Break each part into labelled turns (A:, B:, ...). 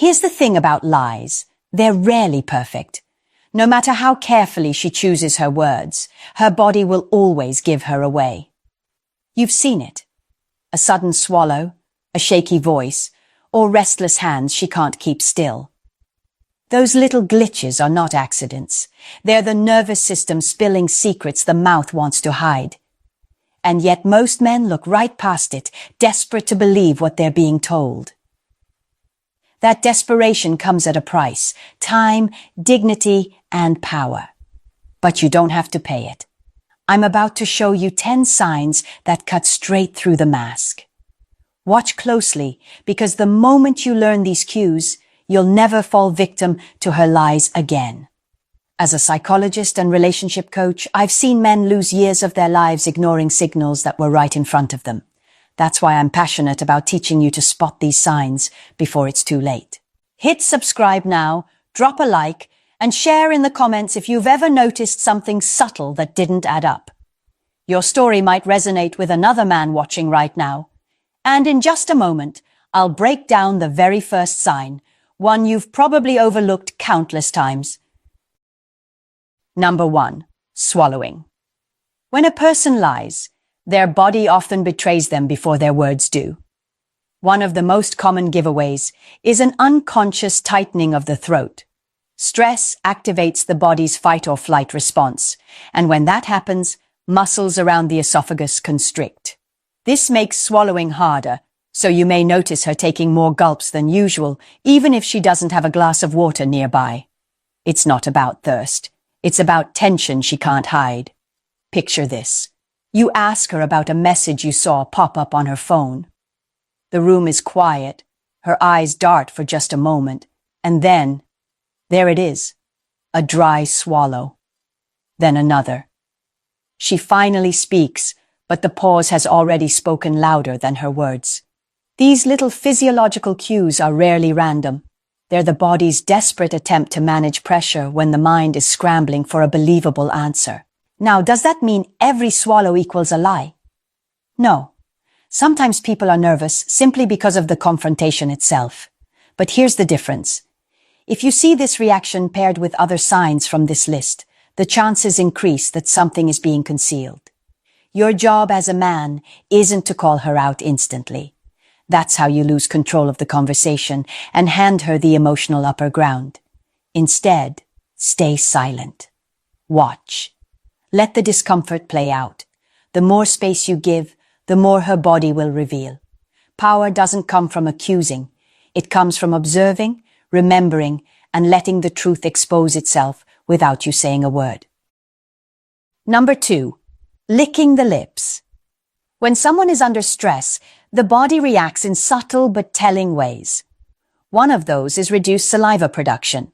A: Here's the thing about lies. They're rarely perfect. No matter how carefully she chooses her words, her body will always give her away. You've seen it. A sudden swallow, a shaky voice, or restless hands she can't keep still. Those little glitches are not accidents. They're the nervous system spilling secrets the mouth wants to hide. And yet most men look right past it, desperate to believe what they're being told. That desperation comes at a price: time, dignity, and power. But you don't have to pay it. I'm about to show you 10 signs that cut straight through the mask. Watch closely, because the moment you learn these cues, you'll never fall victim to her lies again. As a psychologist and relationship coach, I've seen men lose years of their lives ignoring signals that were right in front of them. That's why I'm passionate about teaching you to spot these signs before it's too late. Hit subscribe now, drop a like, and share in the comments if you've ever noticed something subtle that didn't add up. Your story might resonate with another man watching right now. And in just a moment, I'll break down the very first sign, one you've probably overlooked countless times. Number 1. Swallowing. When a person lies, their body often betrays them before their words do. One of the most common giveaways is an unconscious tightening of the throat. Stress activates the body's fight or flight response, and when that happens, muscles around the esophagus constrict. This makes swallowing harder, so you may notice her taking more gulps than usual, even if she doesn't have a glass of water nearby. It's not about thirst. It's about tension she can't hide. Picture this. You ask her about a message you saw pop up on her phone. The room is quiet. Her eyes dart for just a moment, and then, there it is, a dry swallow. Then another. She finally speaks, but the pause has already spoken louder than her words. These little physiological cues are rarely random. They're the body's desperate attempt to manage pressure when the mind is scrambling for a believable answer. Now, does that mean every swallow equals a lie? No. Sometimes people are nervous simply because of the confrontation itself. But here's the difference. If you see this reaction paired with other signs from this list, the chances increase that something is being concealed. Your job as a man isn't to call her out instantly. That's how you lose control of the conversation and hand her the emotional upper ground. Instead, stay silent. Watch. Let the discomfort play out. The more space you give, the more her body will reveal. Power doesn't come from accusing. It comes from observing, remembering, and letting the truth expose itself without you saying a word. Number 2. Licking the lips. When someone is under stress, the body reacts in subtle but telling ways. One of those is reduced saliva production.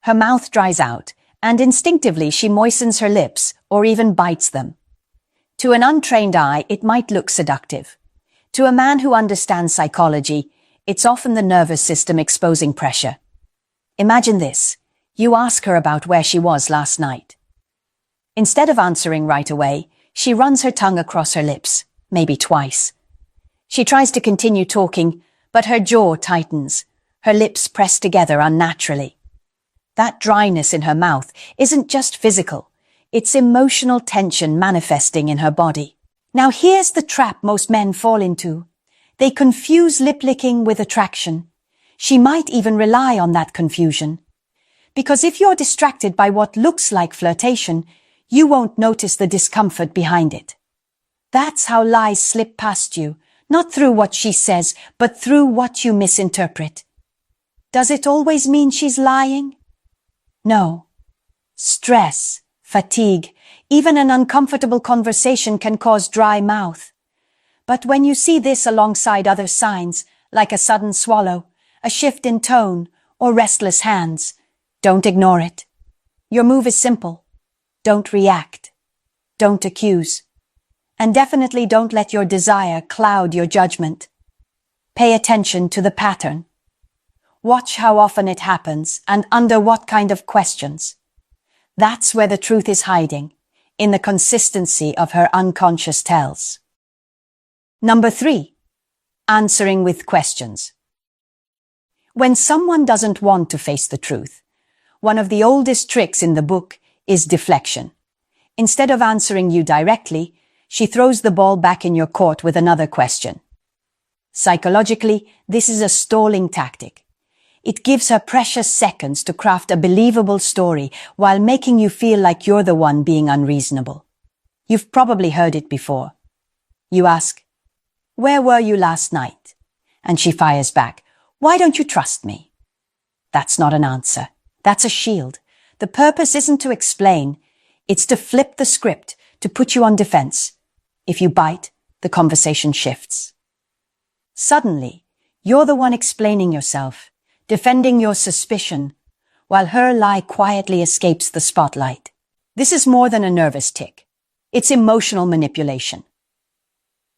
A: Her mouth dries out, and instinctively she moistens her lips or even bites them. To an untrained eye, it might look seductive. To a man who understands psychology, it's often the nervous system exposing pressure. Imagine this. You ask her about where she was last night. Instead of answering right away, she runs her tongue across her lips, maybe twice. She tries to continue talking, but her jaw tightens, her lips press together unnaturally. That dryness in her mouth isn't just physical, it's emotional tension manifesting in her body. Now here's the trap most men fall into. They confuse lip licking with attraction. She might even rely on that confusion. Because if you're distracted by what looks like flirtation, you won't notice the discomfort behind it. That's how lies slip past you, not through what she says, but through what you misinterpret. Does it always mean she's lying? No. Stress, fatigue, even an uncomfortable conversation can cause dry mouth. But when you see this alongside other signs, like a sudden swallow, a shift in tone, or restless hands, don't ignore it. Your move is simple. Don't react. Don't accuse. And definitely don't let your desire cloud your judgment. Pay attention to the pattern. Watch how often it happens and under what kind of questions. That's where the truth is hiding, in the consistency of her unconscious tells. Number 3. Answering with questions. When someone doesn't want to face the truth, one of the oldest tricks in the book is deflection. Instead of answering you directly, she throws the ball back in your court with another question. Psychologically, this is a stalling tactic. It gives her precious seconds to craft a believable story while making you feel like you're the one being unreasonable. You've probably heard it before. You ask, "Where were you last night?" And she fires back, "Why don't you trust me?" That's not an answer. That's a shield. The purpose isn't to explain. It's to flip the script, to put you on defense. If you bite, the conversation shifts. Suddenly, you're the one explaining yourself, defending your suspicion, while her lie quietly escapes the spotlight. This is more than a nervous tic. It's emotional manipulation.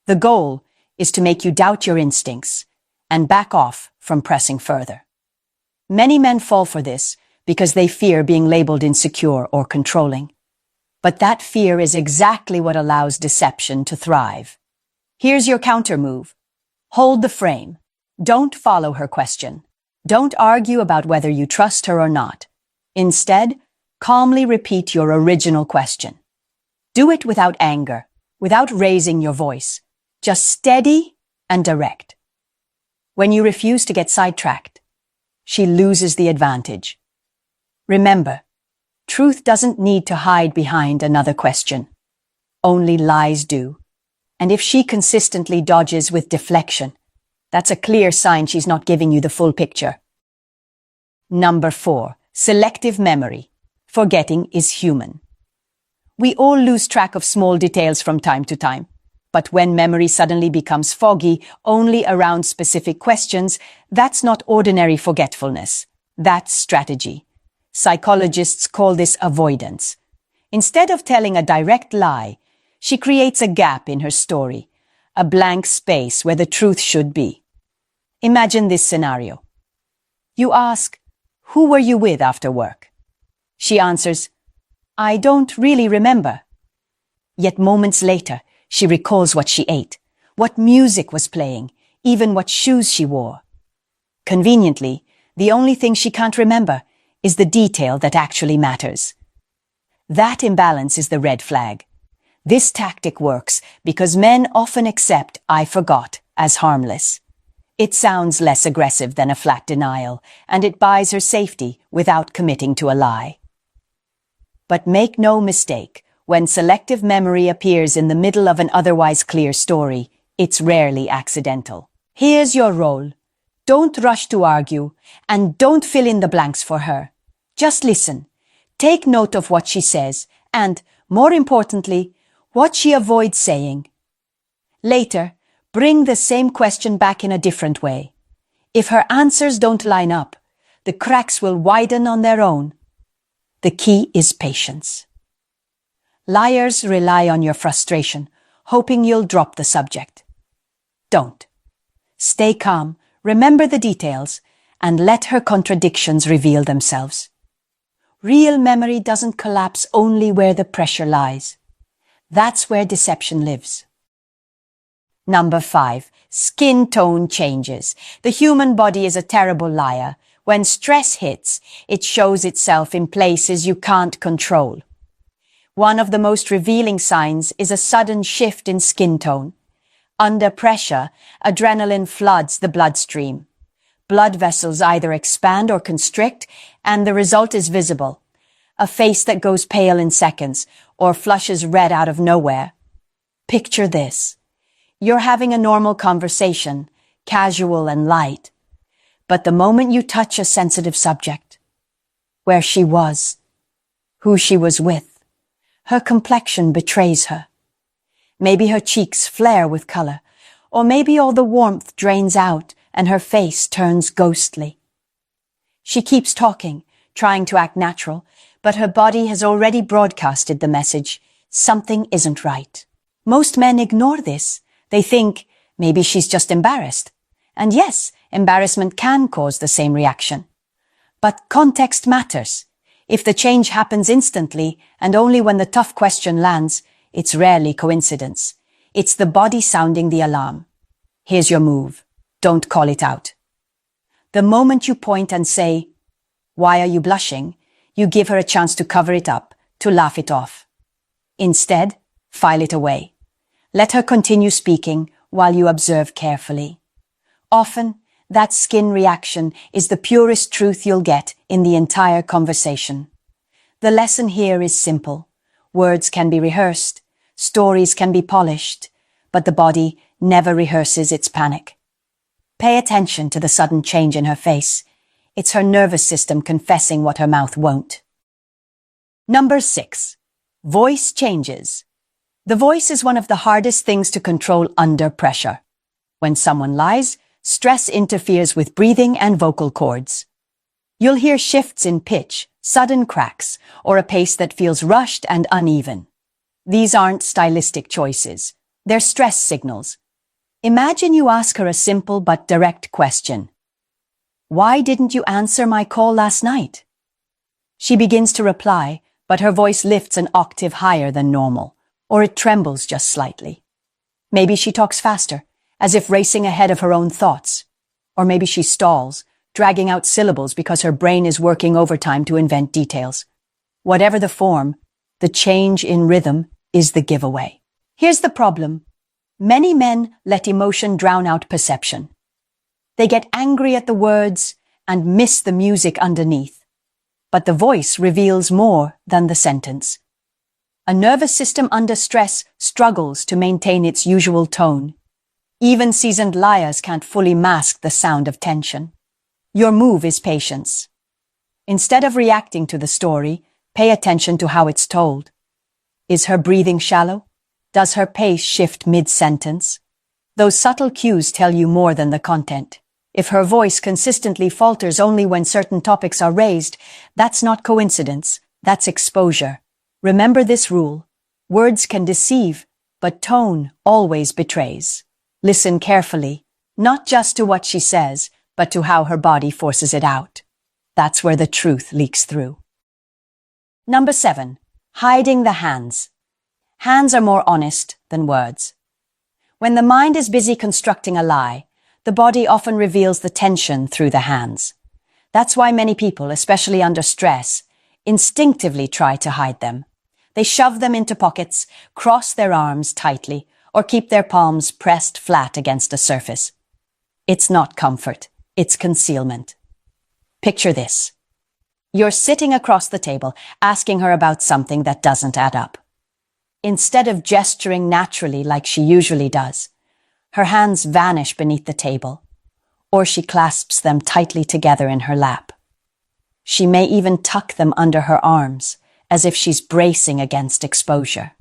A: The goal is to make you doubt your instincts and back off from pressing further. Many men fall for this because they fear being labeled insecure or controlling. But that fear is exactly what allows deception to thrive. Here's your counter move. Hold the frame. Don't follow her question. Don't argue about whether you trust her or not. Instead, calmly repeat your original question. Do it without anger, without raising your voice. Just steady and direct. When you refuse to get sidetracked, she loses the advantage. Remember, truth doesn't need to hide behind another question. Only lies do. And if she consistently dodges with deflection, that's a clear sign she's not giving you the full picture. Number 4, selective memory. Forgetting is human. We all lose track of small details from time to time. But when memory suddenly becomes foggy only around specific questions, that's not ordinary forgetfulness. That's strategy. Psychologists call this avoidance. Instead of telling a direct lie, she creates a gap in her story, a blank space where the truth should be. Imagine this scenario. You ask, "Who were you with after work?" She answers, "I don't really remember." Yet moments later, she recalls what she ate, what music was playing, even what shoes she wore. Conveniently, the only thing she can't remember is the detail that actually matters. That imbalance is the red flag. This tactic works because men often accept "I forgot" as harmless. It sounds less aggressive than a flat denial, and it buys her safety without committing to a lie. But make no mistake, when selective memory appears in the middle of an otherwise clear story, it's rarely accidental. Here's your role. Don't rush to argue, and don't fill in the blanks for her. Just listen. Take note of what she says, and, more importantly, what she avoids saying. Later, bring the same question back in a different way. If her answers don't line up, the cracks will widen on their own. The key is patience. Liars rely on your frustration, hoping you'll drop the subject. Don't. Stay calm, remember the details, and let her contradictions reveal themselves. Real memory doesn't collapse only where the pressure lies. That's where deception lives. Number 5, skin tone changes. The human body is a terrible liar. When stress hits, it shows itself in places you can't control. One of the most revealing signs is a sudden shift in skin tone. Under pressure, adrenaline floods the bloodstream. Blood vessels either expand or constrict, and the result is visible. A face that goes pale in seconds, or flushes red out of nowhere. Picture this. You're having a normal conversation, casual and light. But the moment you touch a sensitive subject, where she was, who she was with, her complexion betrays her. Maybe her cheeks flare with color, or maybe all the warmth drains out and her face turns ghostly. She keeps talking, trying to act natural, but her body has already broadcasted the message, something isn't right. Most men ignore this. They think, maybe she's just embarrassed. And yes, embarrassment can cause the same reaction. But context matters. If the change happens instantly and only when the tough question lands, it's rarely coincidence. It's the body sounding the alarm. Here's your move. Don't call it out. The moment you point and say, "Why are you blushing?" you give her a chance to cover it up, to laugh it off. Instead, file it away. Let her continue speaking while you observe carefully. Often, that skin reaction is the purest truth you'll get in the entire conversation. The lesson here is simple. Words can be rehearsed, stories can be polished, but the body never rehearses its panic. Pay attention to the sudden change in her face. It's her nervous system confessing what her mouth won't. Number 6. Voice changes. The voice is one of the hardest things to control under pressure. When someone lies, stress interferes with breathing and vocal cords. You'll hear shifts in pitch, sudden cracks, or a pace that feels rushed and uneven. These aren't stylistic choices. They're stress signals. Imagine you ask her a simple but direct question. "Why didn't you answer my call last night?" She begins to reply, but her voice lifts an octave higher than normal, or it trembles just slightly. Maybe she talks faster, as if racing ahead of her own thoughts. Or maybe she stalls, dragging out syllables because her brain is working overtime to invent details. Whatever the form, the change in rhythm is the giveaway. Here's the problem. Many men let emotion drown out perception. They get angry at the words and miss the music underneath. But the voice reveals more than the sentence. A nervous system under stress struggles to maintain its usual tone. Even seasoned liars can't fully mask the sound of tension. Your move is patience. Instead of reacting to the story, pay attention to how it's told. Is her breathing shallow? Does her pace shift mid-sentence? Those subtle cues tell you more than the content. If her voice consistently falters only when certain topics are raised, that's not coincidence, that's exposure. Remember this rule. Words can deceive, but tone always betrays. Listen carefully, not just to what she says, but to how her body forces it out. That's where the truth leaks through. Number 7. Hiding the hands. Hands are more honest than words. When the mind is busy constructing a lie, the body often reveals the tension through the hands. That's why many people, especially under stress, instinctively try to hide them. They shove them into pockets, cross their arms tightly, or keep their palms pressed flat against a surface. It's not comfort, it's concealment. Picture this. You're sitting across the table, asking her about something that doesn't add up. Instead of gesturing naturally like she usually does, her hands vanish beneath the table, or she clasps them tightly together in her lap. She may even tuck them under her arms, as if she's bracing against exposure.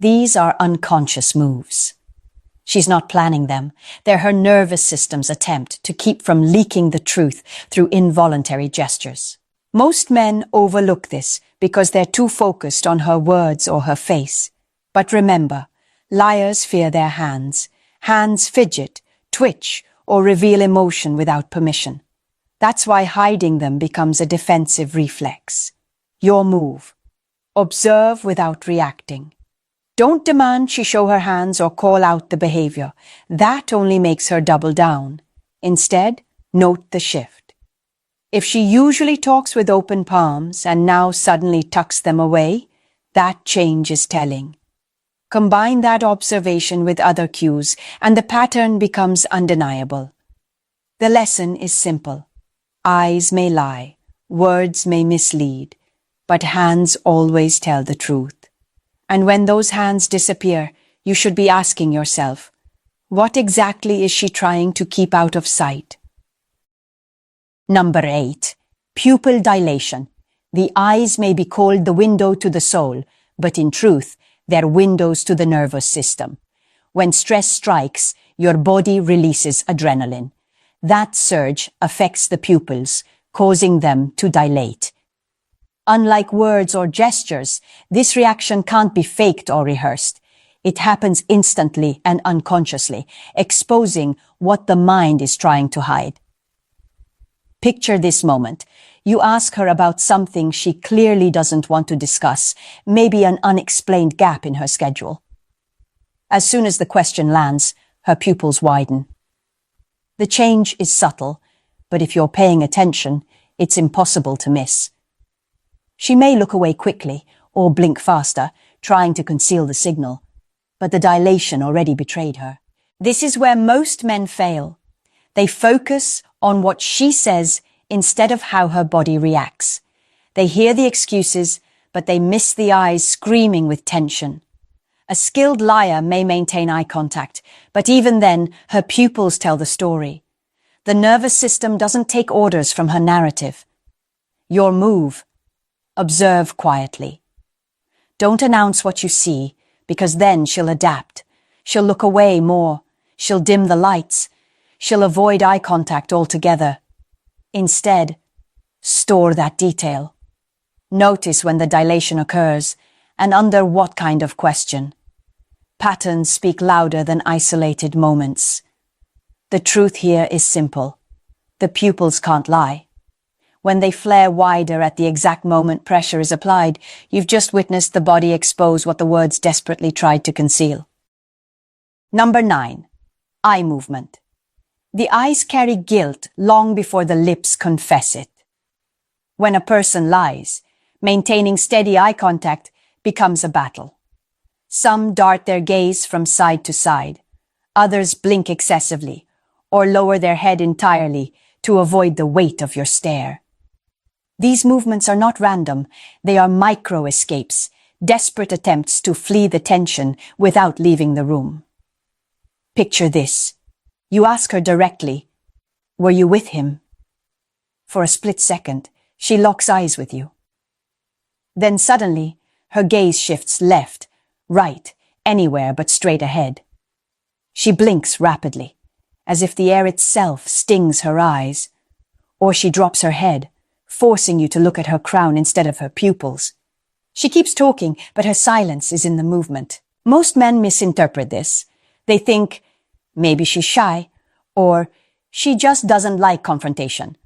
A: These are unconscious moves. She's not planning them. They're her nervous system's attempt to keep from leaking the truth through involuntary gestures. Most men overlook this because they're too focused on her words or her face. But remember, liars fear their hands. Hands fidget, twitch, or reveal emotion without permission. That's why hiding them becomes a defensive reflex. Your move. Observe without reacting. Don't demand she show her hands or call out the behavior. That only makes her double down. Instead, note the shift. If she usually talks with open palms and now suddenly tucks them away, that change is telling. Combine that observation with other cues, and the pattern becomes undeniable. The lesson is simple. Eyes may lie, words may mislead, but hands always tell the truth. And when those hands disappear, you should be asking yourself, what exactly is she trying to keep out of sight? Number 8. Pupil dilation. The eyes may be called the window to the soul, but in truth, they're windows to the nervous system. When stress strikes, your body releases adrenaline. That surge affects the pupils, causing them to dilate. Unlike words or gestures, this reaction can't be faked or rehearsed. It happens instantly and unconsciously, exposing what the mind is trying to hide. Picture this moment. You ask her about something she clearly doesn't want to discuss, maybe an unexplained gap in her schedule. As soon as the question lands, her pupils widen. The change is subtle, but if you're paying attention, it's impossible to miss. She may look away quickly or blink faster, trying to conceal the signal, but the dilation already betrayed her. This is where most men fail. They focus on what she says instead of how her body reacts. They hear the excuses, but they miss the eyes screaming with tension. A skilled liar may maintain eye contact, but even then, her pupils tell the story. The nervous system doesn't take orders from her narrative. Your move. Observe quietly. Don't announce what you see, because then she'll adapt. She'll look away more. She'll dim the lights. She'll avoid eye contact altogether. Instead, store that detail. Notice when the dilation occurs, and under what kind of question. Patterns speak louder than isolated moments. The truth here is simple. The pupils can't lie. When they flare wider at the exact moment pressure is applied, you've just witnessed the body expose what the words desperately tried to conceal. Number 9. Eye movement. The eyes carry guilt long before the lips confess it. When a person lies, maintaining steady eye contact becomes a battle. Some dart their gaze from side to side. Others blink excessively or lower their head entirely to avoid the weight of your stare. These movements are not random. They are micro-escapes, desperate attempts to flee the tension without leaving the room. Picture this. You ask her directly, "Were you with him?" For a split second, she locks eyes with you. Then suddenly, her gaze shifts left, right, anywhere but straight ahead. She blinks rapidly, as if the air itself stings her eyes, or she drops her head, forcing you to look at her crown instead of her pupils. She keeps talking, but her silence is in the movement. Most men misinterpret this. They think, maybe she's shy, or she just doesn't like confrontation.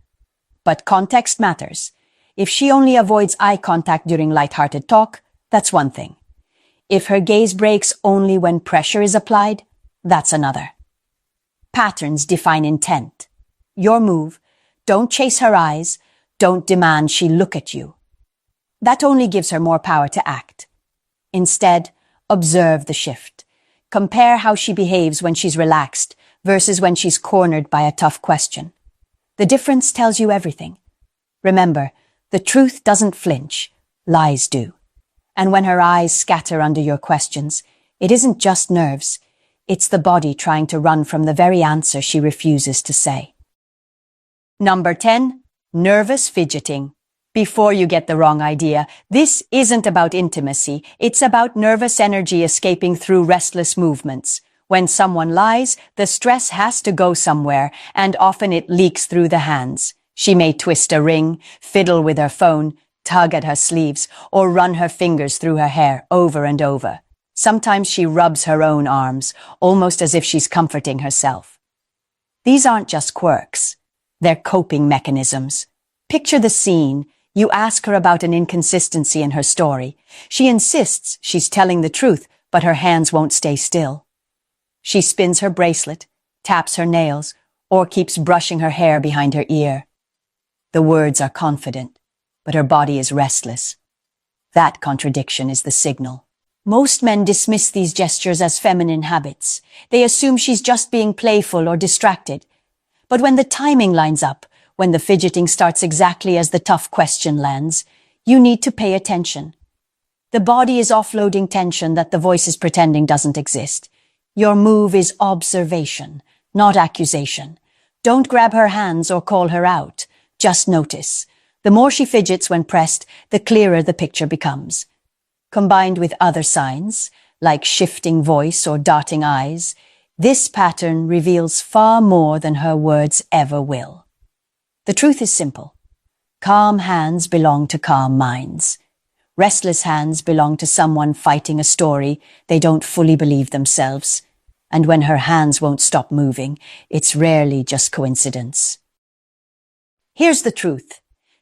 A: But context matters. If she only avoids eye contact during light-hearted talk, that's one thing. If her gaze breaks only when pressure is applied, that's another. Patterns define intent. Your move, don't chase her eyes, don't demand she look at you. That only gives her more power to act. Instead, observe the shift. Compare how she behaves when she's relaxed versus when she's cornered by a tough question. The difference tells you everything. Remember, the truth doesn't flinch, lies do. And when her eyes scatter under your questions, it isn't just nerves, it's the body trying to run from the very answer she refuses to say. Number 10. Nervous fidgeting. Before you get the wrong idea, this isn't about intimacy, it's about nervous energy escaping through restless movements. When someone lies, the stress has to go somewhere, and often it leaks through the hands. She may twist a ring, fiddle with her phone, tug at her sleeves, or run her fingers through her hair over and over. Sometimes she rubs her own arms, almost as if she's comforting herself. These aren't just quirks. They're coping mechanisms. Picture the scene. You ask her about an inconsistency in her story. She insists she's telling the truth, but her hands won't stay still. She spins her bracelet, taps her nails, or keeps brushing her hair behind her ear. The words are confident, but her body is restless. That contradiction is the signal. Most men dismiss these gestures as feminine habits. They assume she's just being playful or distracted. But when the timing lines up, when the fidgeting starts exactly as the tough question lands, you need to pay attention. The body is offloading tension that the voice is pretending doesn't exist. Your move is observation, not accusation. Don't grab her hands or call her out. Just notice. The more she fidgets when pressed, the clearer the picture becomes. Combined with other signs, like shifting voice or darting eyes, this pattern reveals far more than her words ever will. The truth is simple. Calm hands belong to calm minds. Restless hands belong to someone fighting a story they don't fully believe themselves. And when her hands won't stop moving, it's rarely just coincidence. Here's the truth.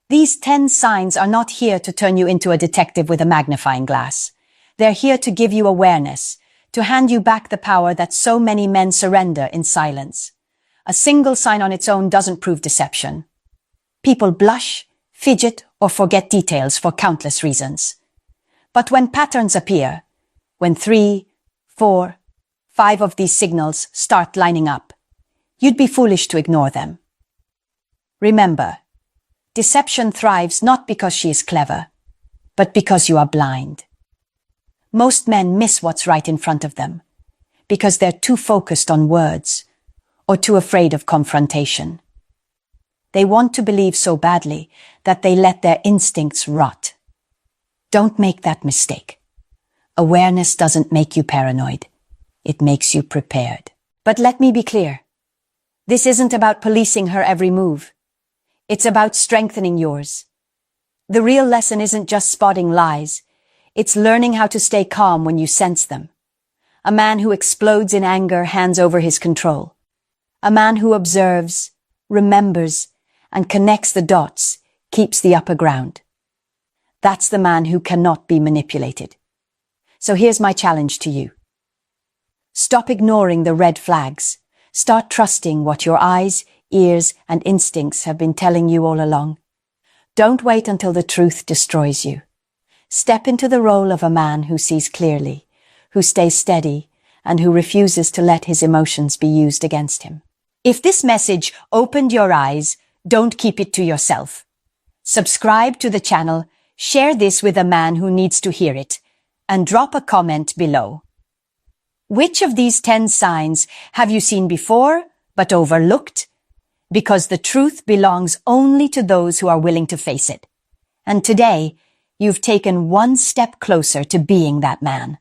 A: These 10 signs are not here to turn you into a detective with a magnifying glass. They're here to give you awareness, to hand you back the power that so many men surrender in silence. A single sign on its own doesn't prove deception. People blush, fidget, or forget details for countless reasons. But when patterns appear, when 3, 4, 5 of these signals start lining up, you'd be foolish to ignore them. Remember, deception thrives not because she is clever, but because you are blind. Most men miss what's right in front of them because they're too focused on words or too afraid of confrontation. They want to believe so badly that they let their instincts rot. Don't make that mistake. Awareness doesn't make you paranoid. It makes you prepared. But let me be clear. This isn't about policing her every move. It's about strengthening yours. The real lesson isn't just spotting lies. It's learning how to stay calm when you sense them. A man who explodes in anger hands over his control. A man who observes, remembers, and connects the dots keeps the upper ground. That's the man who cannot be manipulated. So here's my challenge to you. Stop ignoring the red flags. Start trusting what your eyes, ears, and instincts have been telling you all along. Don't wait until the truth destroys you. Step into the role of a man who sees clearly, who stays steady, and who refuses to let his emotions be used against him. If this message opened your eyes, don't keep it to yourself. Subscribe to the channel, share this with a man who needs to hear it, and drop a comment below. Which of these 10 signs have you seen before but overlooked? Because the truth belongs only to those who are willing to face it. And today, you've taken one step closer to being that man.